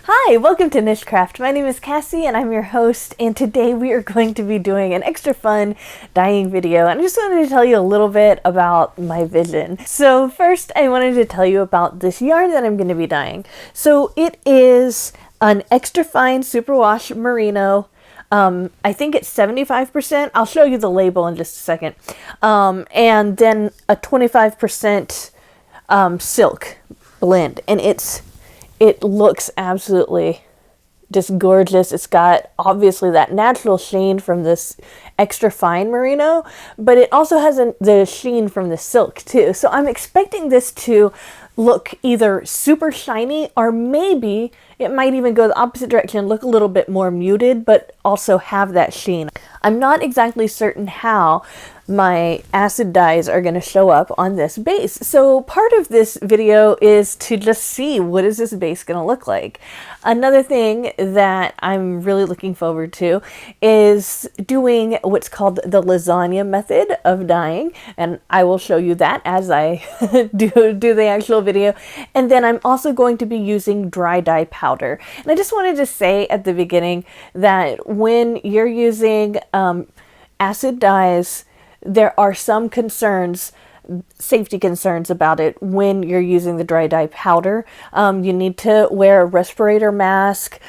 Hi, welcome to NicheCraft. My name is Cassie and I'm your host, and today we are going to be doing an extra fun dyeing video. And I just wanted to tell you a little bit about my vision. So first I wanted to tell you about this yarn that I'm going to be dyeing. So it is an extra fine superwash merino. I think it's 75%. I'll show you the label in just a second. And then a 25% silk blend, and it looks absolutely just gorgeous. It's got obviously that natural sheen from this extra fine merino, but it also has the sheen from the silk too. So I'm expecting this to look either super shiny, or maybe it might even go the opposite direction, look a little bit more muted, but also have that sheen. I'm not exactly certain how my acid dyes are going to show up on this base. So part of this video is to just see what is this base going to look like. Another thing that I'm really looking forward to is doing what's called the lasagna method of dyeing, and I will show you that as I do the actual video. And then I'm also going to be using dry dye powder. And I just wanted to say at the beginning that when you're using acid dyes, there are some concerns, safety concerns about it when you're using the dry dye powder. You need to wear a respirator mask,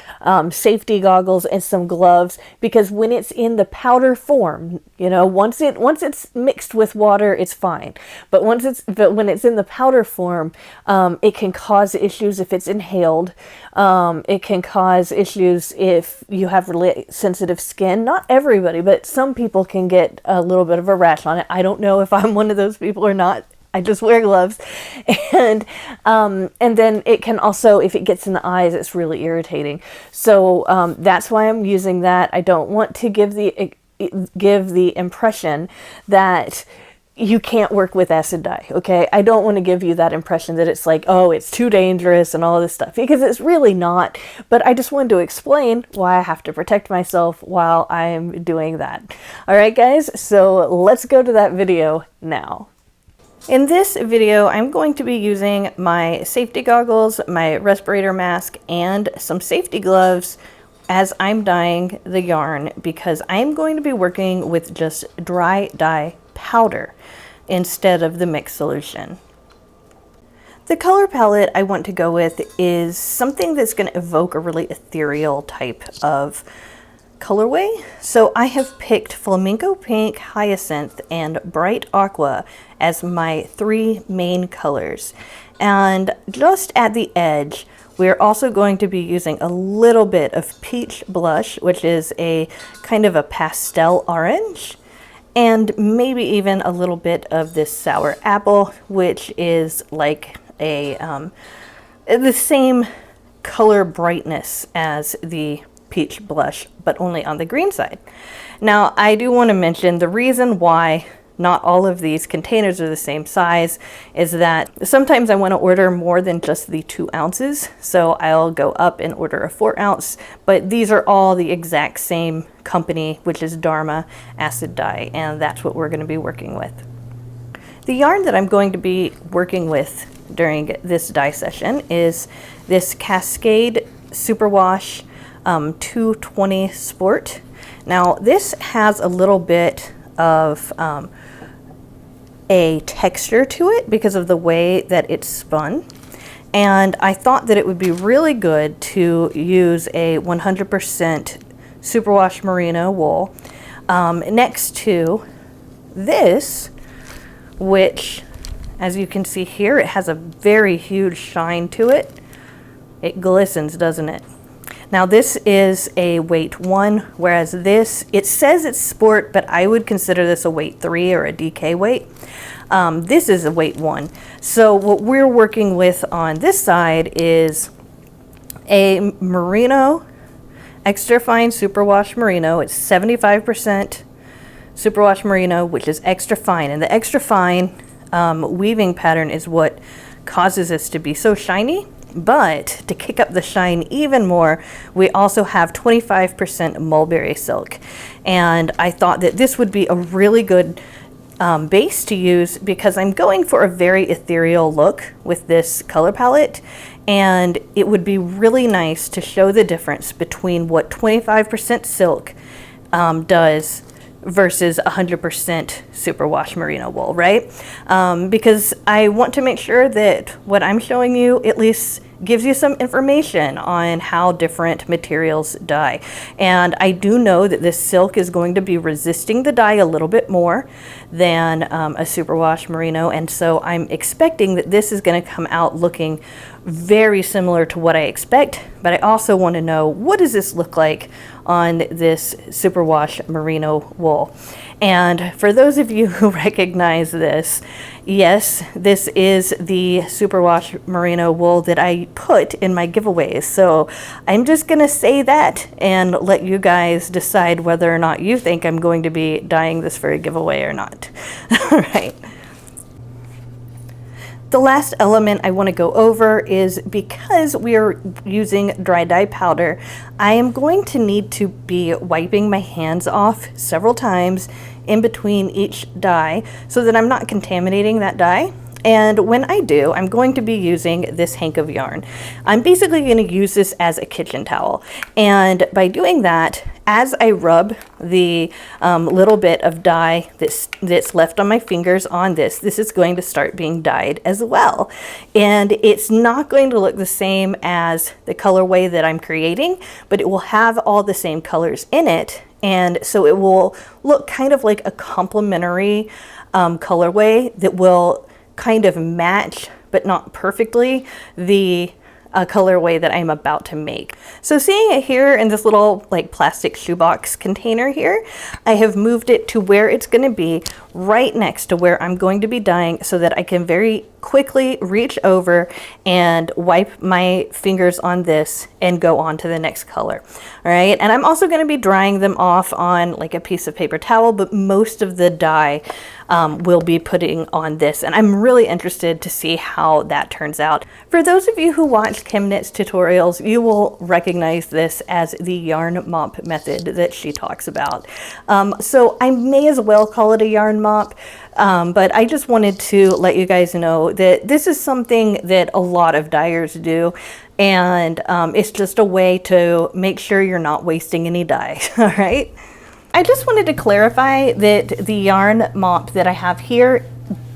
safety goggles, and some gloves, because when it's in the powder form, you know, once it's mixed with water, it's fine. But when it's in the powder form, it can cause issues if it's inhaled. It can cause issues if you have really sensitive skin. Not everybody, but some people can get a little bit of a rash on it. I don't know if I'm one of those people or not. I just wear gloves. And then it can also, if it gets in the eyes, it's really irritating. So that's why I'm using that. I don't want to give the impression that you can't work with acid dye, okay? I don't want to give you that impression that it's like, oh, it's too dangerous and all this stuff, because it's really not. But I just wanted to explain why I have to protect myself while I'm doing that. All right, guys, so let's go to that video now. In this video, I'm going to be using my safety goggles, my respirator mask, and some safety gloves as I'm dyeing the yarn, because I'm going to be working with just dry dye powder instead of the mixed solution. The color palette I want to go with is something that's going to evoke a really ethereal type of colorway. So I have picked Flamingo Pink, Hyacinth, and Bright Aqua as my three main colors. And just at the edge, we're also going to be using a little bit of Peach Blush, which is a kind of a pastel orange, and maybe even a little bit of this Sour Apple, which is like the same color brightness as the Peach Blush, but only on the green side. Now, I do want to mention the reason why not all of these containers are the same size is that sometimes I want to order more than just the 2 ounces. So I'll go up and order a 4 ounce, but these are all the exact same company, which is Dharma Acid Dye, and that's what we're going to be working with. The yarn that I'm going to be working with during this dye session is this Cascade Superwash 220 Sport. Now this has a little bit of a texture to it because of the way that it's spun, and I thought that it would be really good to use a 100% superwash merino wool next to this, which, as you can see here, it has a very huge shine to it. It glistens, doesn't it? Now this is a weight 1, whereas this, it says it's sport, but I would consider this a weight 3 or a DK weight. This is a weight 1. So what we're working with on this side is a merino, extra fine superwash merino. It's 75% superwash merino, which is extra fine. And the extra fine weaving pattern is what causes this to be so shiny. But to kick up the shine even more, we also have 25% mulberry silk. And I thought that this would be a really good base to use because I'm going for a very ethereal look with this color palette, and it would be really nice to show the difference between what 25% silk does versus 100% superwash merino wool, right? Because I want to make sure that what I'm showing you at least gives you some information on how different materials dye. And I do know that this silk is going to be resisting the dye a little bit more than a superwash merino, and so I'm expecting that this is going to come out looking very similar to what I expect, but I also want to know, what does this look like on this superwash merino wool? And for those of you who recognize this, yes, this is the superwash merino wool that I put in my giveaways. So I'm just going to say that and let you guys decide whether or not you think I'm going to be dyeing this for a giveaway or not. All right. The last element I want to go over is, because we are using dry dye powder, I am going to need to be wiping my hands off several times in between each dye so that I'm not contaminating that dye. And when I do, I'm going to be using this hank of yarn. I'm basically going to use this as a kitchen towel. And by doing that, as I rub the little bit of dye that's left on my fingers on this is going to start being dyed as well. And it's not going to look the same as the colorway that I'm creating, but it will have all the same colors in it. And so it will look kind of like a complementary colorway that will kind of match, but not perfectly, the colorway that I'm about to make. So seeing it here in this little like plastic shoebox container here, I have moved it to where it's going to be right next to where I'm going to be dyeing, so that I can very quickly reach over and wipe my fingers on this and go on to the next color. All right, and I'm also going to be drying them off on like a piece of paper towel, but most of the dye will be putting on this, and I'm really interested to see how that turns out. For those of you who watch Kim Knits tutorials, you will recognize this as the yarn mop method that she talks about. So I may as well call it a yarn mop, but I just wanted to let you guys know that this is something that a lot of dyers do, and it's just a way to make sure you're not wasting any dye. All right. I just wanted to clarify that the yarn mop that I have here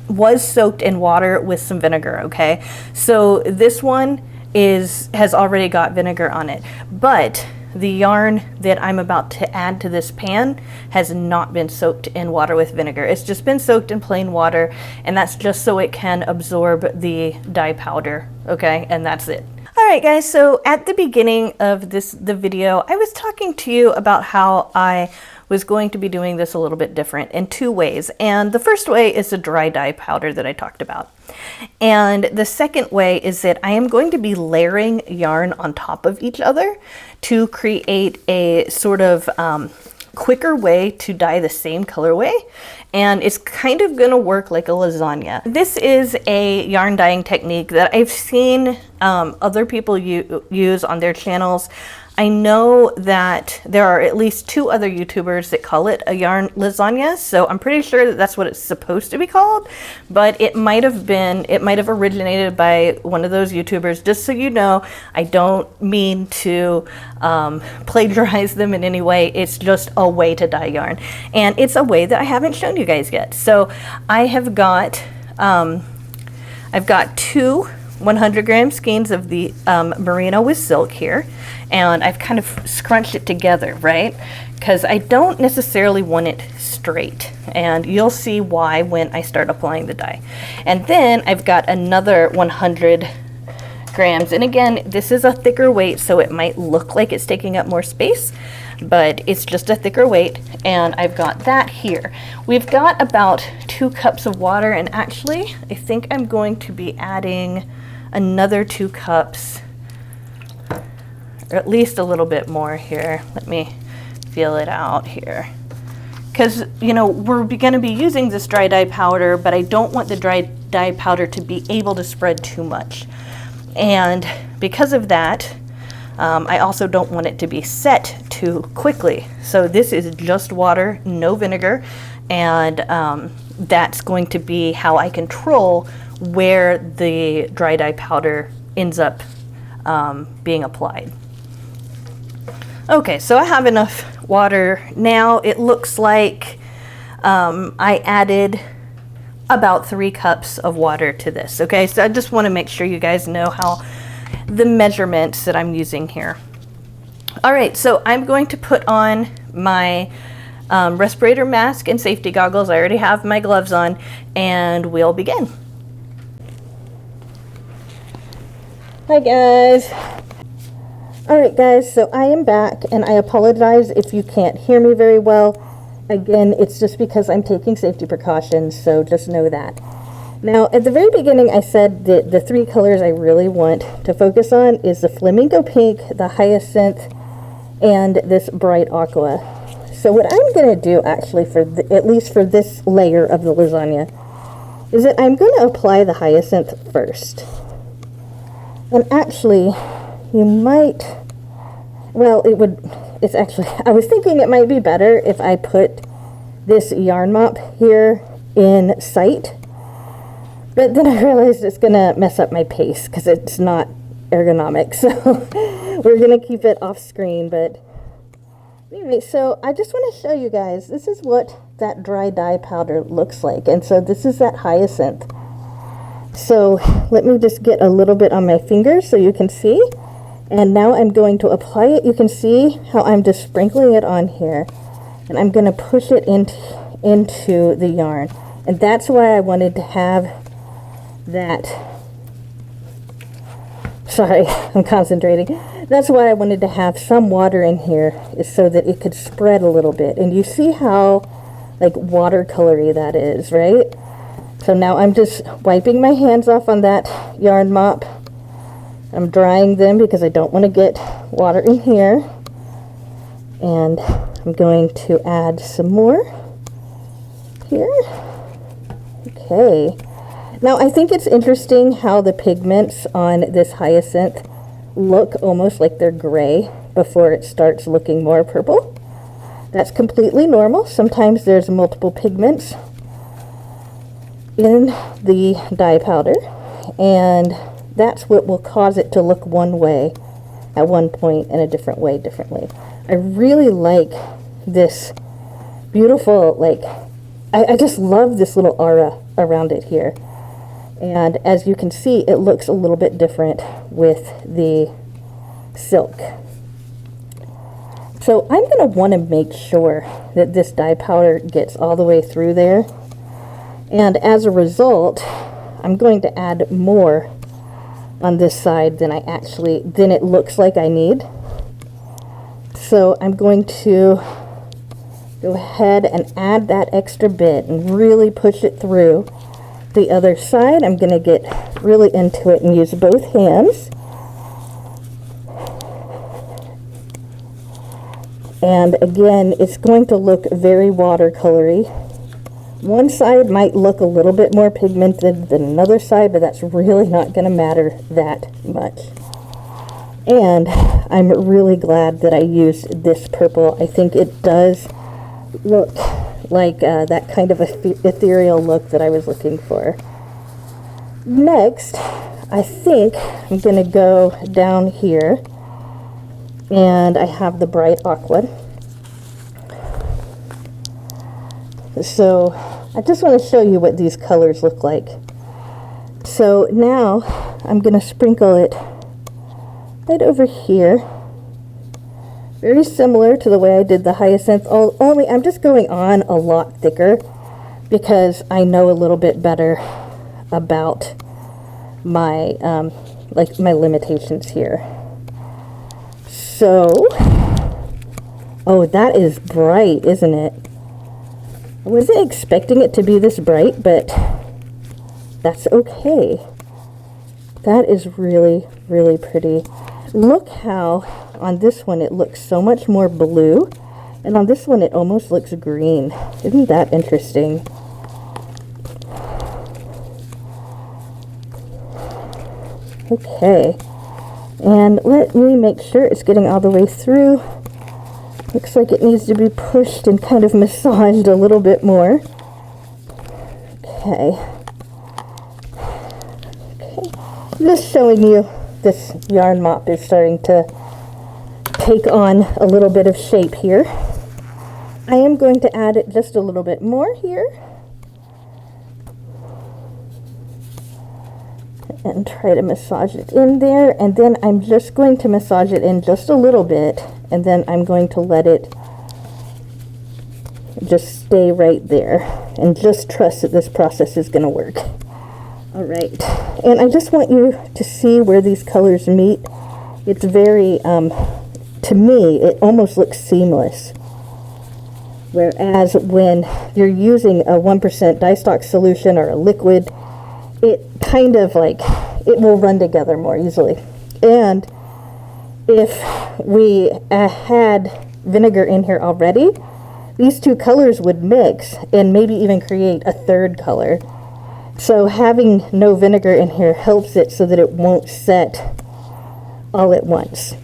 was soaked in water with some vinegar, okay? So this one has already got vinegar on it, but the yarn that I'm about to add to this pan has not been soaked in water with vinegar. It's just been soaked in plain water, and that's just so it can absorb the dye powder, okay? And that's it. All right, guys, so at the beginning of the video, I was talking to you about how I was going to be doing this a little bit different in two ways. And the first way is the dry dye powder that I talked about. And the second way is that I am going to be layering yarn on top of each other to create a sort of quicker way to dye the same colorway. And it's kind of gonna work like a lasagna. This is a yarn dyeing technique that I've seen other people use on their channels. I know that there are at least 2 other YouTubers that call it a yarn lasagna, so I'm pretty sure that that's what it's supposed to be called, but it might have originated by one of those YouTubers. Just so you know, I don't mean to plagiarize them in any way. It's just a way to dye yarn, and it's a way that I haven't shown you guys yet. So I have got, I've got 2 100-gram skeins of the merino with silk here, and I've kind of scrunched it together, right? Because I don't necessarily want it straight, and you'll see why when I start applying the dye. And then I've got another 100 grams, and again, this is a thicker weight, so it might look like it's taking up more space, but it's just a thicker weight, and I've got that here. We've got about 2 cups of water, and actually I think I'm going to be adding another 2 cups, or at least a little bit more here. Let me feel it out here, because you know we're going to be using this dry dye powder, but I don't want the dry dye powder to be able to spread too much, and because of that I also don't want it to be set too quickly. So this is just water, no vinegar, and that's going to be how I control where the dry dye powder ends up being applied. Okay, so I have enough water now. It looks like I added about 3 cups of water to this. Okay, so I just want to make sure you guys know how the measurements that I'm using here. All right, so I'm going to put on my respirator mask and safety goggles. I already have my gloves on, and we'll begin. Hi guys. All right guys, so I am back, and I apologize if you can't hear me very well. Again, it's just because I'm taking safety precautions, so just know that. Now, at the very beginning, I said that the 3 colors I really want to focus on is the flamingo pink, the hyacinth, and this bright aqua. So what I'm going to do, actually, at least for this layer of the lasagna, is that I'm going to apply the hyacinth first. And actually, you might, well, it's actually, I was thinking it might be better if I put this yarn mop here in sight, but then I realized it's gonna mess up my pace because it's not ergonomic, so we're gonna keep it off screen. But anyway, so I just want to show you guys, this is what that dry dye powder looks like, and so this is that hyacinth. So let me just get a little bit on my fingers so you can see. And now I'm going to apply it. You can see how I'm just sprinkling it on here. And I'm going to push it into the yarn. And that's why I wanted to have that. Sorry, I'm concentrating. That's why I wanted to have some water in here, is so that it could spread a little bit. And you see how like watercolory that is, right? So now I'm just wiping my hands off on that yarn mop. I'm drying them because I don't want to get water in here. And I'm going to add some more here. Okay. Now I think it's interesting how the pigments on this hyacinth look almost like they're gray before it starts looking more purple. That's completely normal. Sometimes there's multiple pigments in the dye powder, and that's what will cause it to look one way at one point and a different way differently. I really like this beautiful, like, I just love this little aura around it here. And as you can see, it looks a little bit different with the silk. So I'm going to want to make sure that this dye powder gets all the way through there. And as a result, I'm going to add more on this side than than it looks like I need. So I'm going to go ahead and add that extra bit and really push it through. The other side, I'm going to get really into it and use both hands. And again, it's going to look very watercolory. One side might look a little bit more pigmented than another side, but that's really not going to matter that much. And I'm really glad that I used this purple. I think it does look like that kind of ethereal look that I was looking for. Next, I think I'm going to go down here, and I have the bright aqua. So I just want to show you what these colors look like. So now I'm going to sprinkle it right over here. Very similar to the way I did the hyacinth, only I'm just going on a lot thicker because I know a little bit better about my my limitations here. So, oh, that is bright, isn't it? I wasn't expecting it to be this bright, but that's okay. That is really, really pretty. Look how on this one it looks so much more blue, and on this one it almost looks green. Isn't that interesting? Okay, and let me make sure it's getting all the way through. Looks like it needs to be pushed and kind of massaged a little bit more. Okay. Just showing you this yarn mop is starting to take on a little bit of shape here. I am going to add it just a little bit more here. And try to massage it in there, and then I'm just going to massage it in just a little bit, and then I'm going to let it just stay right there and just trust that this process is going to work. All right, and I just want you to see where these colors meet. It's very, to me, it almost looks seamless. Whereas when you're using a 1% dye stock solution or a liquid, it kind of like, it will run together more easily. And if we had vinegar in here already, these two colors would mix and maybe even create a third color. So having no vinegar in here helps it so that it won't set all at once.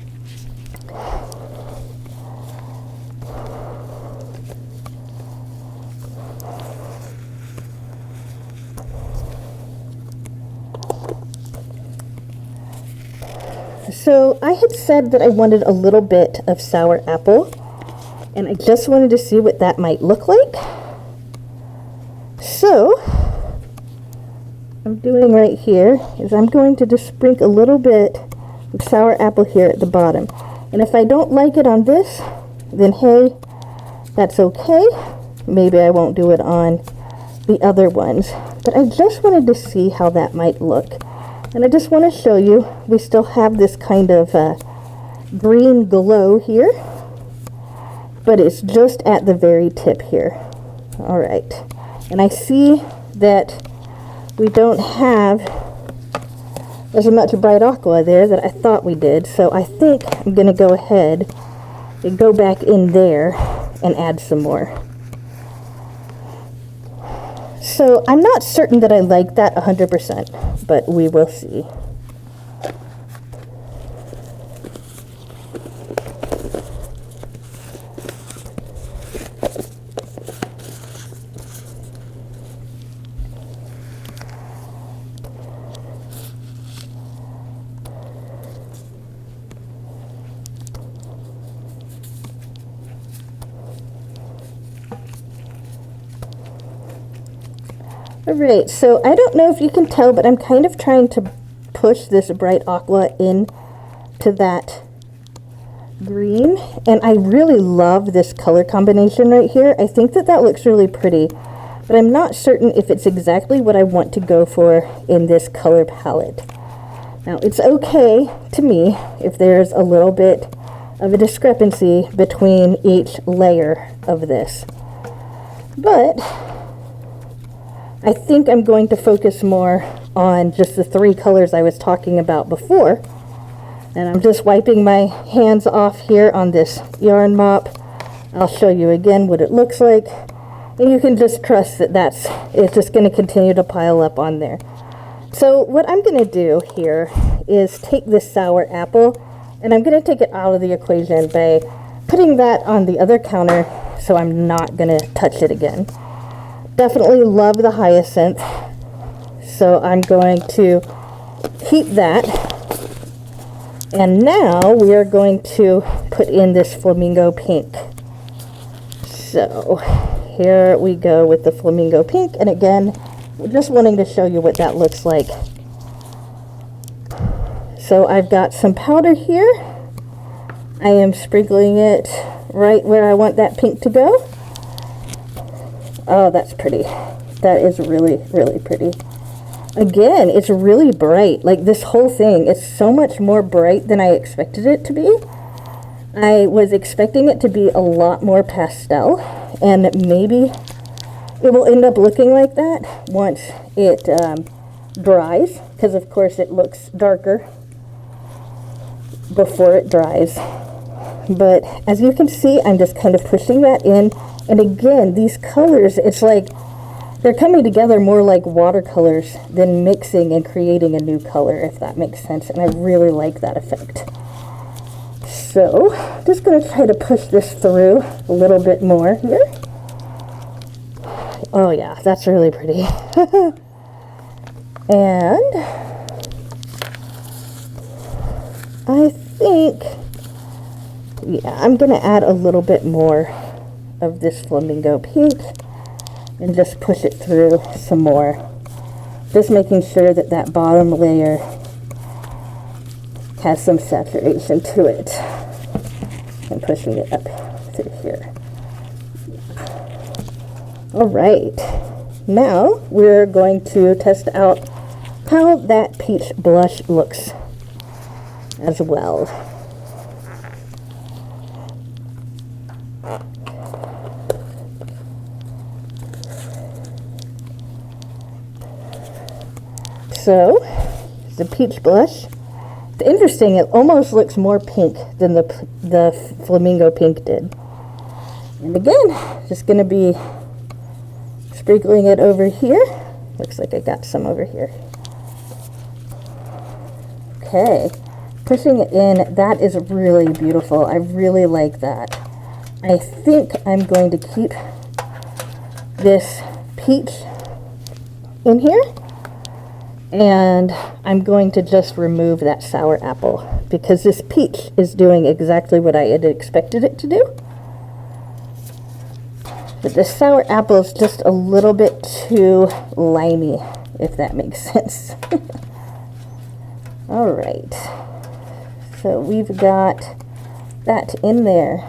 So I had said that I wanted a little bit of sour apple, and I just wanted to see what that might look like. So I'm doing right here is I'm going to just sprinkle a little bit of sour apple here at the bottom. And if I don't like it on this, then hey, that's okay. Maybe I won't do it on the other ones. But I just wanted to see how that might look. And I just want to show you, we still have this kind of green glow here, but it's just at the very tip here. All right, and I see that we don't have as much bright aqua there that I thought we did, so I think I'm going to go ahead and go back in there and add some more. So I'm not certain that I like that 100%, but we will see. Alright, so I don't know if you can tell, but I'm kind of trying to push this bright aqua in to that green, and I really love this color combination right here. I think that that looks really pretty, but I'm not certain if it's exactly what I want to go for in this color palette. Now, it's okay to me if there's a little bit of a discrepancy between each layer of this, but I think I'm going to focus more on just the three colors I was talking about before. And I'm just wiping my hands off here on this yarn mop. I'll show you again what it looks like. And you can just trust that it's just going to continue to pile up on there. So what I'm going to do here is take this sour apple, and I'm going to take it out of the equation by putting that on the other counter so I'm not going to touch it again. Definitely love the hyacinth, so I'm going to heat that, and now we are going to put in this flamingo pink. So here we go with the flamingo pink, and again, just wanting to show you what that looks like. So I've got some powder here. I am sprinkling it right where I want that pink to go. Oh, that's pretty. That is really, really pretty. Again, it's really bright. Like, this whole thing is so much more bright than I expected it to be. I was expecting it to be a lot more pastel, and maybe it will end up looking like that once it dries, because of course it looks darker before it dries. But as you can see, I'm just kind of pushing that in. And again, these colors, it's like they're coming together more like watercolors than mixing and creating a new color, if that makes sense. And I really like that effect. So, just going to try to push this through a little bit more here. Oh yeah, that's really pretty. And I think, yeah, I'm gonna add a little bit more of this flamingo pink and just push it through some more. Just making sure that that bottom layer has some saturation to it. And pushing it up through here. All right, now we're going to test out how that peach blush looks as well. So, the peach blush. It's interesting, it almost looks more pink than the flamingo pink did. And again, just going to be sprinkling it over here. Looks like I got some over here. Okay, pushing it in, that is really beautiful. I really like that. I think I'm going to keep this peach in here. And I'm going to just remove that sour apple because this peach is doing exactly what I had expected it to do. But the sour apple is just a little bit too limey, if that makes sense. All right, so we've got that in there.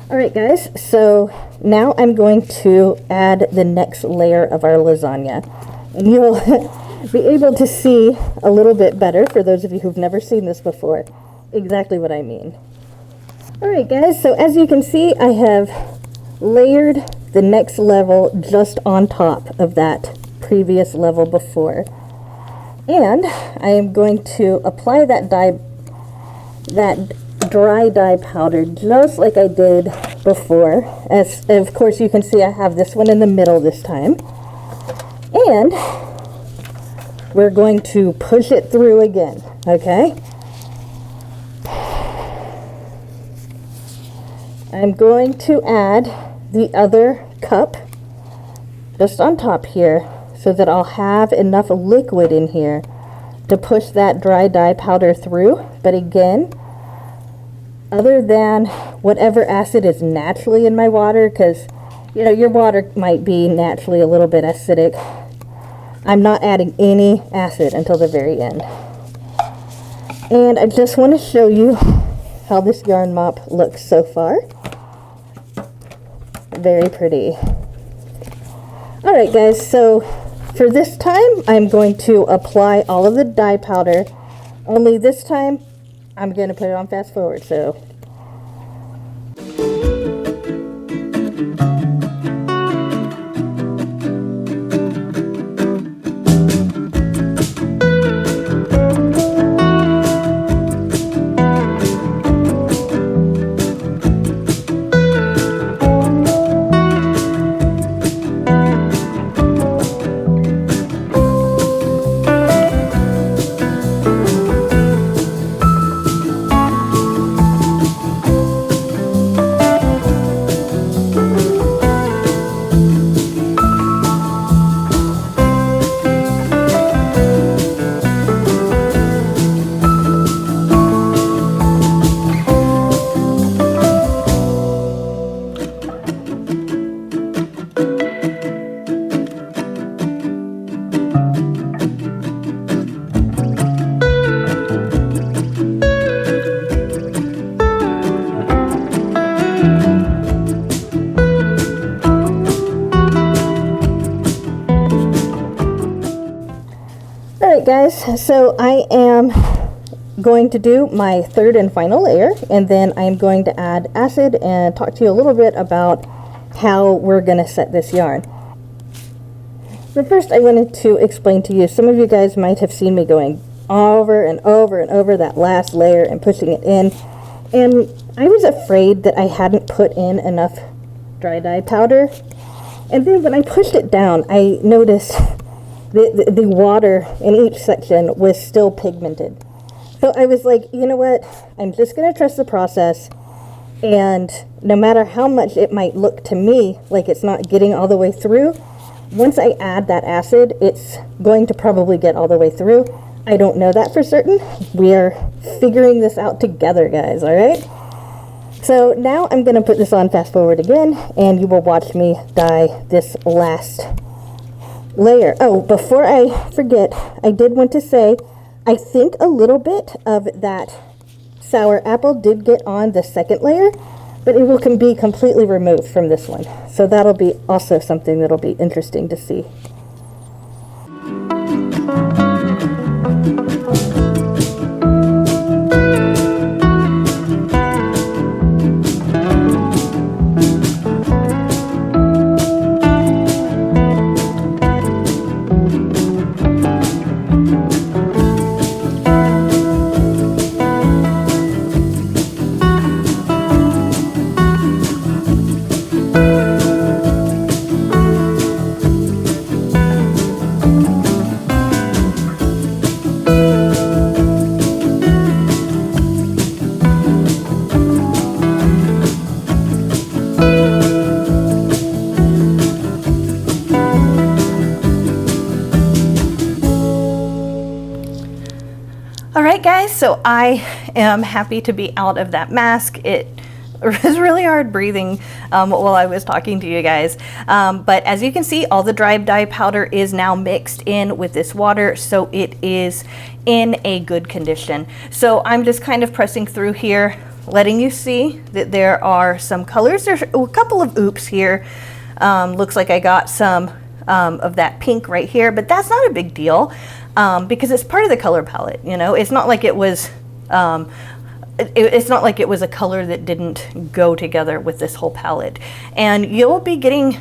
Alright guys, so now I'm going to add the next layer of our lasagna. And you'll be able to see a little bit better, for those of you who've never seen this before, exactly what I mean. Alright guys, so as you can see, I have layered the next level just on top of that previous level before. And I am going to apply that dry dye powder just like I did before. As of course you can see, I have this one in the middle this time, and we're going to push it through again. Okay, I'm going to add the other cup just on top here so that I'll have enough liquid in here to push that dry dye powder through. But again, other than whatever acid is naturally in my water, because, you know, your water might be naturally a little bit acidic, I'm not adding any acid until the very end. And I just want to show you how this yarn mop looks so far. Very pretty. Alright guys, so for this time, I'm going to apply all of the dye powder, only this time I'm going to put it on fast forward, so. Alright guys, so I am going to do my third and final layer, and then I'm going to add acid and talk to you a little bit about how we're going to set this yarn. But first I wanted to explain to you, some of you guys might have seen me going over and over and over that last layer and pushing it in, and I was afraid that I hadn't put in enough dry dye powder, and then when I pushed it down I noticed the water in each section was still pigmented. So I was like, you know what, I'm just going to trust the process, and no matter how much it might look to me like it's not getting all the way through, once I add that acid, it's going to probably get all the way through. I don't know that for certain. We are figuring this out together, guys, all right? So now I'm going to put this on fast forward again, and you will watch me dye this last layer. Oh, before I forget, I did want to say, I think a little bit of that sour apple did get on the second layer, but it can be completely removed from this one. So that'll be also something that'll be interesting to see. Alright guys, so I am happy to be out of that mask. It was really hard breathing while I was talking to you guys. But as you can see, all the dry dye powder is now mixed in with this water, so it is in a good condition. So I'm just kind of pressing through here, letting you see that there are some colors. There's a couple of oops here. Looks like I got some of that pink right here, but that's not a big deal. Because it's part of the color palette, you know. It's not like it was it's not like it was a color that didn't go together with this whole palette. And you'll be getting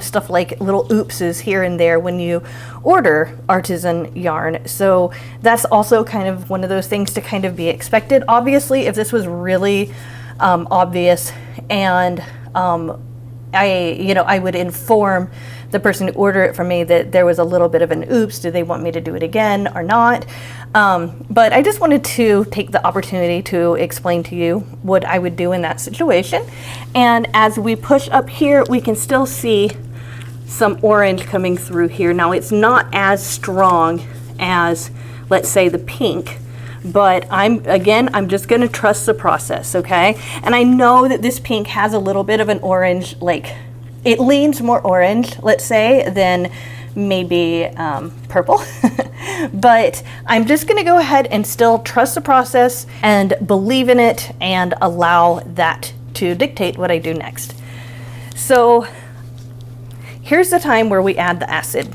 stuff like little oopses here and there when you order artisan yarn. So that's also kind of one of those things to kind of be expected. Obviously, if this was really obvious, and I would inform the person who ordered it from me that there was a little bit of an oops. Do they want me to do it again or not? But I just wanted to take the opportunity to explain to you what I would do in that situation. And as we push up here, we can still see some orange coming through here. Now it's not as strong as, let's say, the pink, but I'm just gonna trust the process, okay? And I know that this pink has a little bit of an orange, like, it leans more orange, let's say, than maybe purple. But I'm just gonna go ahead and still trust the process and believe in it and allow that to dictate what I do next. So here's the time where we add the acid.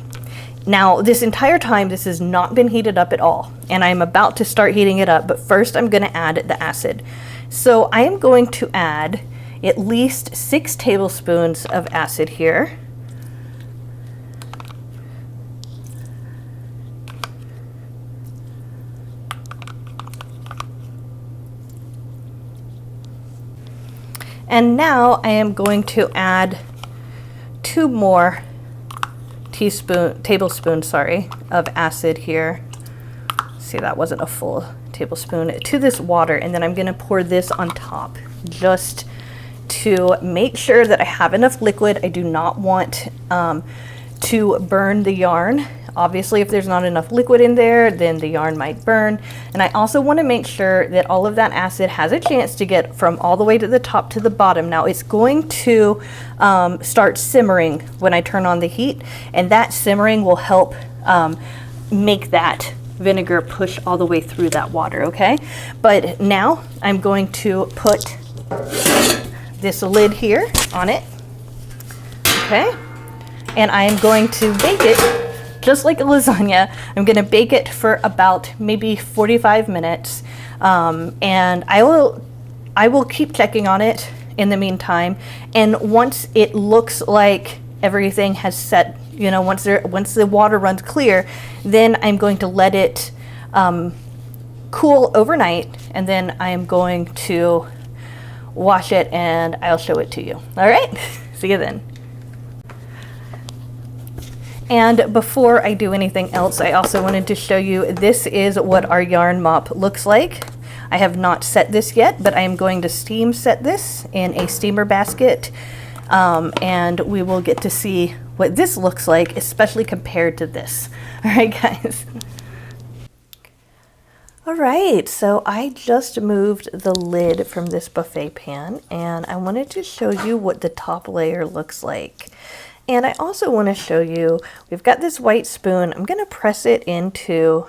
Now, this entire time, this has not been heated up at all, and I'm about to start heating it up, but first I'm gonna add the acid. So I am going to add at least 6 tablespoons of acid here. And now I am going to add 2 more tablespoons of acid here. See, that wasn't a full tablespoon, to this water, and then I'm going to pour this on top just to make sure that I have enough liquid. I do not want to burn the yarn. Obviously, if there's not enough liquid in there, then the yarn might burn. And I also want to make sure that all of that acid has a chance to get from all the way to the top to the bottom. Now, it's going to start simmering when I turn on the heat, and that simmering will help make that vinegar push all the way through that water, okay? But now I'm going to put this lid here on it, okay? And I am going to bake it just like a lasagna. I'm gonna bake it for about maybe 45 minutes. And I will keep checking on it in the meantime. And once it looks like everything has set, you know, once the water runs clear, then I'm going to let it cool overnight, and then I'm going to wash it and I'll show it to you. All right, see you then. And before I do anything else, I also wanted to show you, this is what our yarn mop looks like. I have not set this yet, but I am going to steam set this in a steamer basket. And we will get to see what this looks like, especially compared to this. All right, guys. All right, so I just moved the lid from this buffet pan, and I wanted to show you what the top layer looks like. And I also want to show you, we've got this white spoon. I'm going to press it into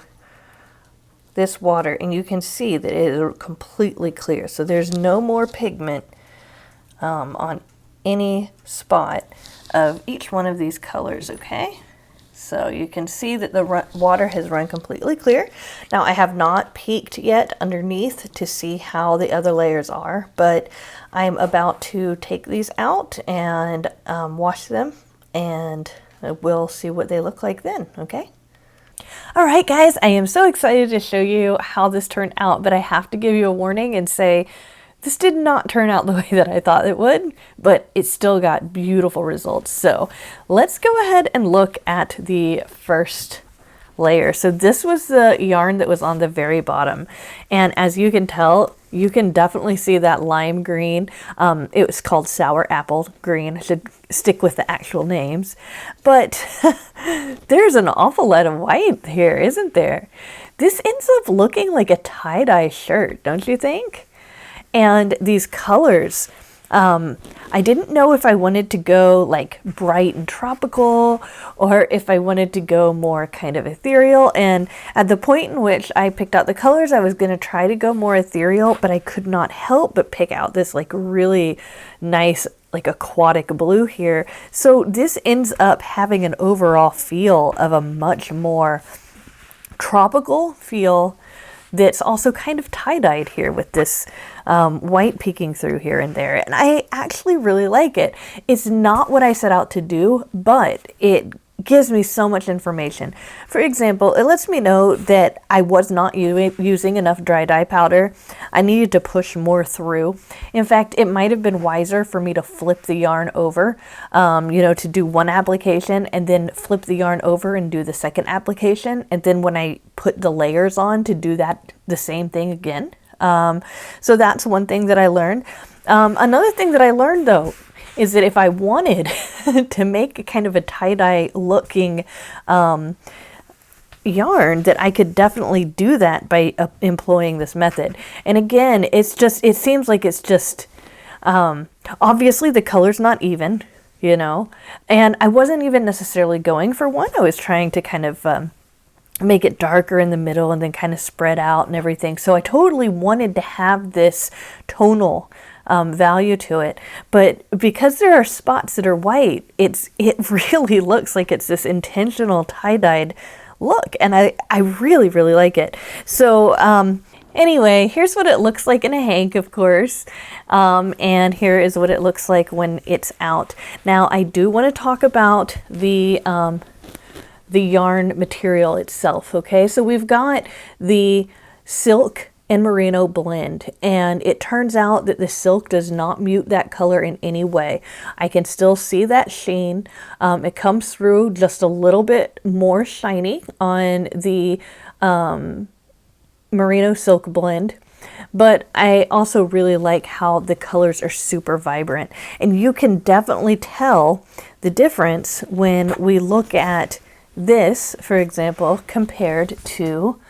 this water, and you can see that it is completely clear. So there's no more pigment on any spot of each one of these colors, okay? So you can see that the water has run completely clear. Now I have not peeked yet underneath to see how the other layers are, but I'm about to take these out and wash them, and we'll see what they look like then, okay? All right, guys, I am so excited to show you how this turned out, but I have to give you a warning and say, this did not turn out the way that I thought it would, but it still got beautiful results. So let's go ahead and look at the first layer. So this was the yarn that was on the very bottom. And as you can tell, you can definitely see that lime green. It was called sour apple green. I should stick with the actual names. But there's an awful lot of white here, isn't there? This ends up looking like a tie-dye shirt, don't you think? And these colors, I didn't know if I wanted to go like bright and tropical or if I wanted to go more kind of ethereal. And at the point in which I picked out the colors, I was going to try to go more ethereal, but I could not help but pick out this like really nice like aquatic blue here. So this ends up having an overall feel of a much more tropical feel that's also kind of tie-dyed here with this white peeking through here and there. And I actually really like it. It's not what I set out to do, but it gives me so much information. For example, it lets me know that I was not using enough dry dye powder. I needed to push more through. In fact, it might have been wiser for me to flip the yarn over, you know, to do one application and then flip the yarn over and do the second application. And then when I put the layers on, to do that the same thing again. So that's one thing that I learned. Another thing that I learned though, is that if I wanted to make a kind of a tie-dye looking yarn, that I could definitely do that by employing this method. And again, it's just, it seems like it's just, obviously the color's not even, you know, and I wasn't even necessarily going for one. I was trying to kind of make it darker in the middle and then kind of spread out and everything. So I totally wanted to have this tonal value to it, but because there are spots that are white, it really looks like it's this intentional tie-dyed look, and I really like it. So anyway, here's what it looks like in a hank, of course, and here is what it looks like when it's out. Now I do want to talk about the yarn material itself. Okay, so we've got the silk and merino blend, and it turns out that the silk does not mute that color in any way. I can still see that sheen. It comes through just a little bit more shiny on the merino silk blend, but I also really like how the colors are super vibrant, and you can definitely tell the difference when we look at this, for example, compared to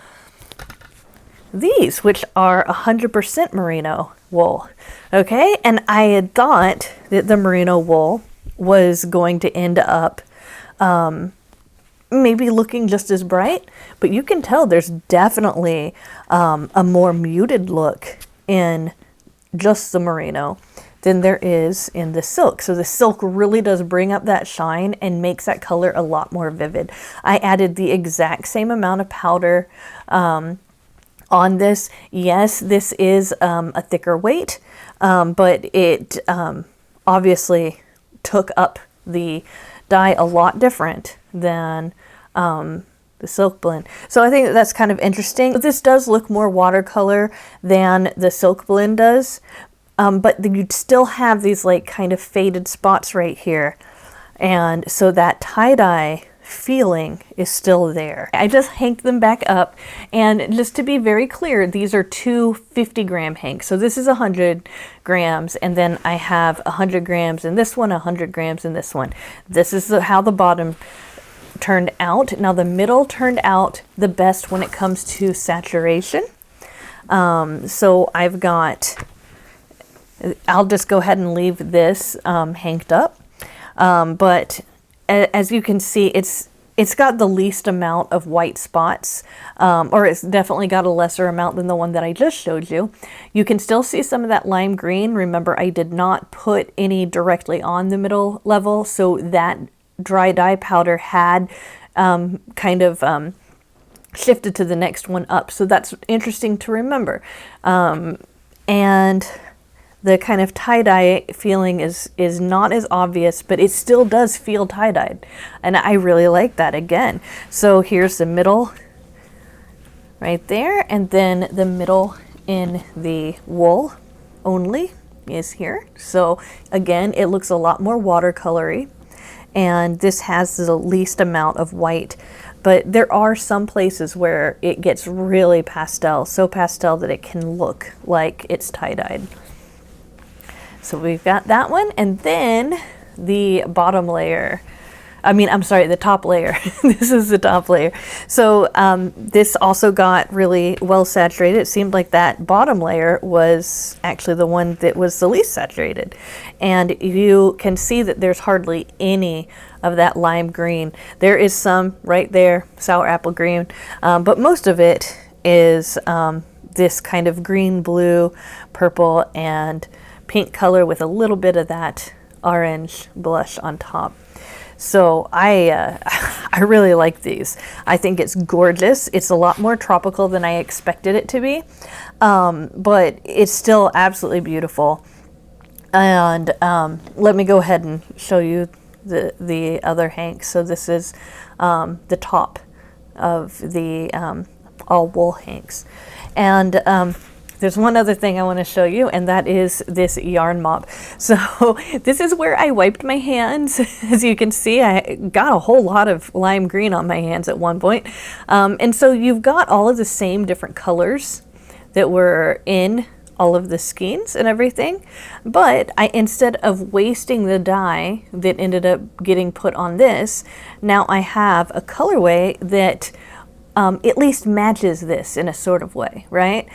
these, which are 100% merino wool. Okay, and I had thought that the merino wool was going to end up maybe looking just as bright, but you can tell there's definitely a more muted look in just the merino than there is in the silk. So the silk really does bring up that shine and makes that color a lot more vivid. I added the exact same amount of powder on this. Yes, this is a thicker weight, but it obviously took up the dye a lot different than the silk blend. So I think that's kind of interesting. This does look more watercolor than the silk blend does, but you'd still have these like kind of faded spots right here. And so that tie-dye feeling is still there. I just hanked them back up, and just to be very clear, these are two 50-gram hanks. So this is 100 grams, and then I have 100 grams in this one, 100 grams in this one. This is how the bottom turned out. Now the middle turned out the best when it comes to saturation. So I've got, I'll just go ahead and leave this hanked up. But as you can see, it's got the least amount of white spots, or it's definitely got a lesser amount than the one that I just showed you. You can still see some of that lime green. Remember, I did not put any directly on the middle level, so that dry dye powder had kind of shifted to the next one up. So that's interesting to remember. And the kind of tie-dye feeling is not as obvious, but it still does feel tie-dyed. And I really like that again. So here's the middle right there. And then the middle in the wool only is here. So again, it looks a lot more watercolory. And this has the least amount of white. But there are some places where it gets really pastel, so pastel that it can look like it's tie-dyed. So we've got that one, and then the bottom layer. The top layer. This is the top layer. So this also got really well saturated. It seemed like that bottom layer was actually the one that was the least saturated. And you can see that there's hardly any of that lime green. There is some right there, sour apple green, but most of it is this kind of green, blue, purple, and pink color with a little bit of that orange blush on top. So I really like these. I think it's gorgeous. It's a lot more tropical than I expected it to be, but it's still absolutely beautiful. And let me go ahead and show you the other hank. So this is the top of the all wool hanks. And there's one other thing I want to show you, and that is this yarn mop. So this is where I wiped my hands. As you can see, I got a whole lot of lime green on my hands at one point. And so you've got all of the same different colors that were in all of the skeins and everything. But instead of wasting the dye that ended up getting put on this, now I have a colorway that at least matches this in a sort of way, right?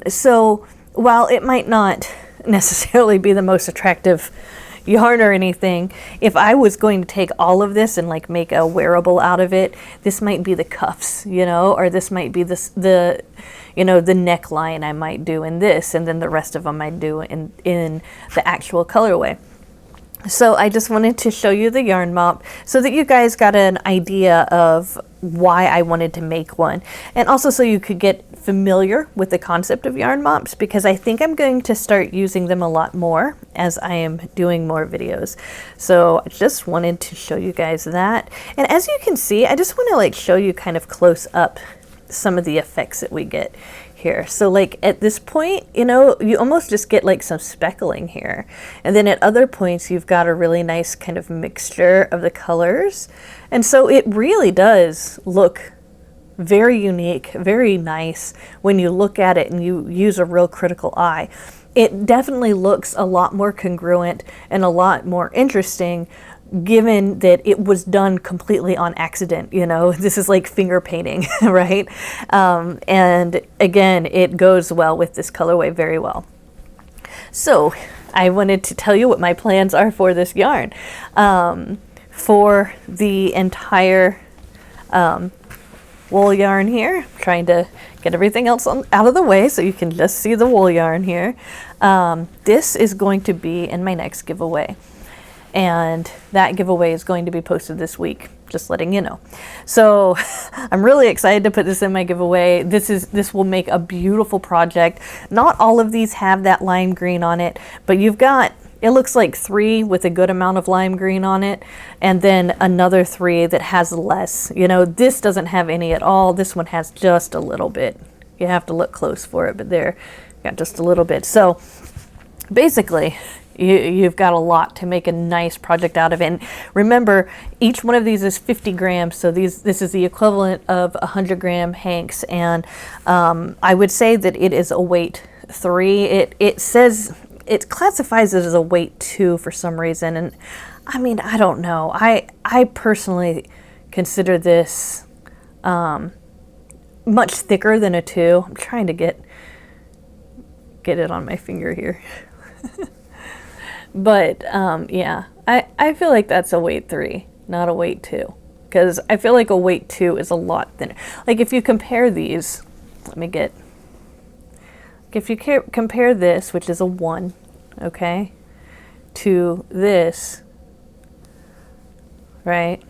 So while it might not necessarily be the most attractive yarn or anything, if I was going to take all of this and like make a wearable out of it, this might be the cuffs, or this might be the neckline I might do in this, and then the rest of them I'd do in the actual colorway. So I just wanted to show you the yarn mop so that you guys got an idea of why I wanted to make one, and also so you could get familiar with the concept of yarn mops, because I think I'm going to start using them a lot more as I am doing more videos. So I just wanted to show you guys that. And as you can see, I just want to like show you kind of close up some of the effects that we get here. So like at this point, you almost just get like some speckling here. And then at other points, you've got a really nice kind of mixture of the colors. And so it really does look very unique, very nice when you look at it and you use a real critical eye. It definitely looks a lot more congruent and a lot more interesting, given that it was done completely on accident. This is like finger painting, right? And again, it goes well with this colorway very well. So I wanted to tell you what my plans are for this yarn. For the entire wool yarn here, I'm trying to get everything else out of the way so you can just see the wool yarn here. This is going to be in my next giveaway. And that giveaway is going to be posted this week, just letting you know. So I'm really excited to put this in my giveaway. This will make a beautiful project. Not all of these have that lime green on it, but you've got, it looks like 3 with a good amount of lime green on it, and then another 3 that has less. This doesn't have any at all. This one has just a little bit. You have to look close for it, but there, got just a little bit. So basically, you've got a lot to make a nice project out of it. And remember, each one of these is 50 grams, so this is the equivalent of 100-gram hanks, and I would say that it is a weight 3. It says it classifies it as a weight 2 for some reason, and I mean, I don't know. I personally consider this much thicker than a 2. I'm trying to get it on my finger here. But yeah, I feel like that's a weight 3, not a weight 2, because I feel like a weight 2 is a lot thinner. Like if you compare these, if you compare this, which is a 1, okay, to this, right?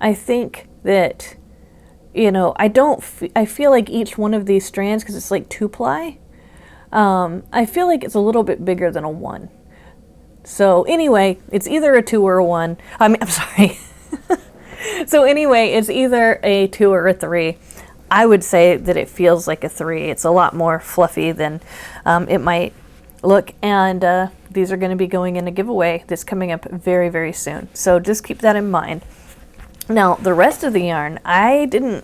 I think that, you know, I feel like each one of these strands, because it's like 2-ply, I feel like it's a little bit bigger than a 1. So anyway, it's either a 2 or a 1. I'm sorry. So anyway, it's either a 2 or a 3. I would say that it feels like a 3. It's a lot more fluffy than it might look. And these are going to be going in a giveaway that's coming up very, very soon. So just keep that in mind. Now, the rest of the yarn, I don't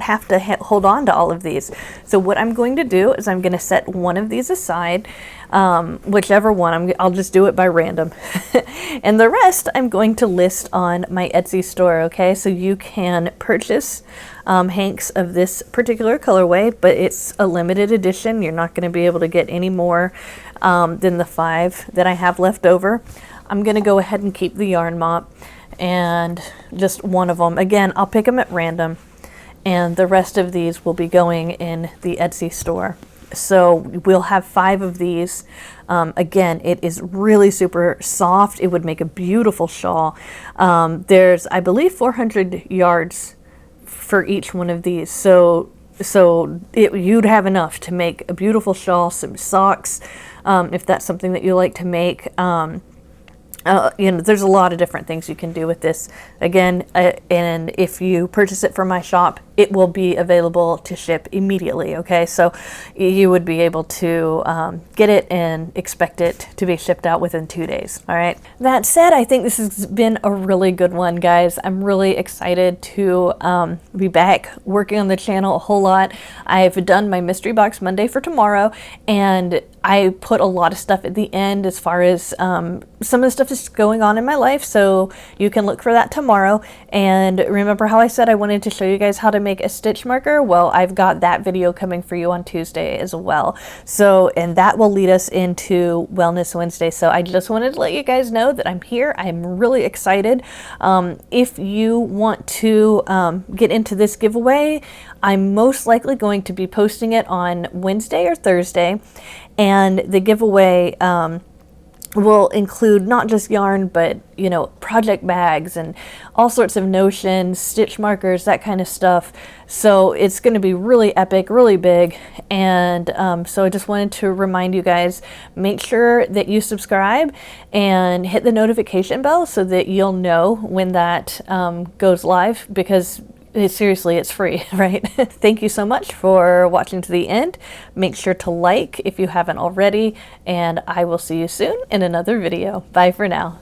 have to hold on to all of these. So what I'm going to do is I'm going to set one of these aside, whichever one, I'll just do it by random. And the rest I'm going to list on my Etsy store, okay? So you can purchase hanks of this particular colorway, but it's a limited edition. You're not going to be able to get any more than the 5 that I have left over. I'm going to go ahead and keep the yarn mop, and just one of them. Again, I'll pick them at random, and the rest of these will be going in the Etsy store. So we'll have 5 of these. Again, it is really super soft. It would make a beautiful shawl. There's, I believe, 400 yards for each one of these. So you'd have enough to make a beautiful shawl, some socks, if that's something that you like to make. You know, there's a lot of different things you can do with this. Again, and if you purchase it from my shop, it will be available to ship immediately, okay? So you would be able to get it and expect it to be shipped out within 2 days, all right? That said, I think this has been a really good one, guys. I'm really excited to be back working on the channel a whole lot. I've done my mystery box Monday for tomorrow, and I put a lot of stuff at the end as far as some of the stuff that's going on in my life, so you can look for that tomorrow. And remember how I said I wanted to show you guys how to make a stitch marker? Well, I've got that video coming for you on Tuesday as well. So, and that will lead us into Wellness Wednesday. So I just wanted to let you guys know that I'm here. I'm really excited. If you want to get into this giveaway, I'm most likely going to be posting it on Wednesday or Thursday. And the giveaway will include not just yarn, but, you know, project bags and all sorts of notions, stitch markers, that kind of stuff. So it's going to be really epic, really big. And so I just wanted to remind you guys, make sure that you subscribe and hit the notification bell so that you'll know when that goes live, because seriously, it's free, right? Thank you so much for watching to the end. Make sure to like if you haven't already, and I will see you soon in another video. Bye for now.